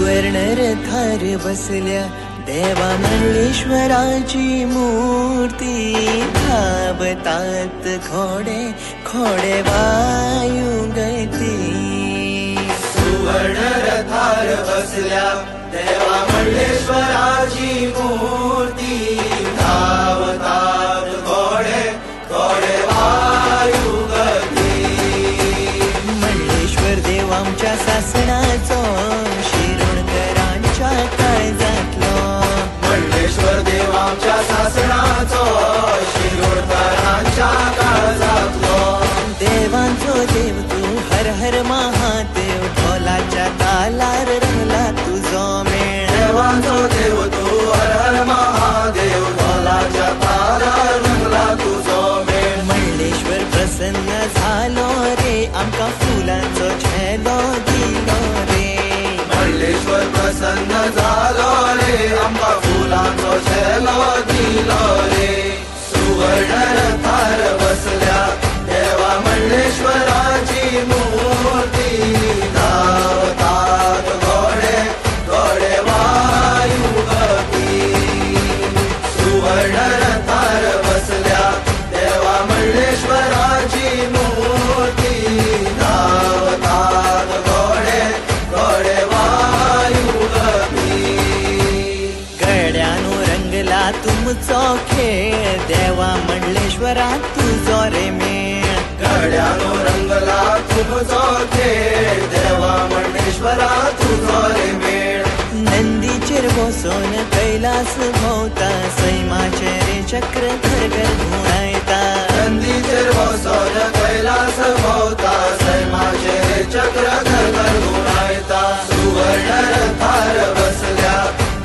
सुवर्ण रथार बसल्या देवा मल्लेश्वराची मूर्ती, धावतात घोडे घोडे वायुगती। सुवर्ण रथार बसल्या देवा मल्लेश्वराची मूर्ती, धावतात घोडे घोडे वायुगती। मल्लेश्वर देव आमच्या सासणाचो, शिरोडकरांच्या काळजातलो। मल्लेश्वर देव आमच्या सासणाचो, शिरोडकरांच्या काळजातलो। देवांचो देव तू हर हर महादेव, ढोलाच्या तालार रंगला तुझो मेळ। देवांचो देव तू हर हर महादेव, ढोलाच्या तालार रंगला तुझो मेळ। मल्लेश्वर प्रसन्न झालो रे, आमका फुलांचो झेलो दिलो रे। मल्लेश्वर प्रसन्न झालो रे, आमका फुलांचो झेलो दिलो रे। सुवर्ण रथार बसल्या देवा मल्लेश्वराची मूर्ती, धावतात घोडे घोडे वायुगती। सुवर्ण रथार बसल्या देवा मल्लेश्वराची मूर्ती, धावतात घोडे घोडे वायुगती। गड्यानो रंगला तुमचो खेळ, देवा मल्लेश्वरा तुझो रे मेळ। गड्यानो रंगला तुमचो खेळ, देवा मल्लेश्वरा तुझो रे मेळ। नंदीचेर बसून कैलास भोवता, सैमाचे रे चक्र घर घर घुमडायता। नंदीचेर बसून कैलास भोवता, सैमाचे चक्र घर घर घुमडायता।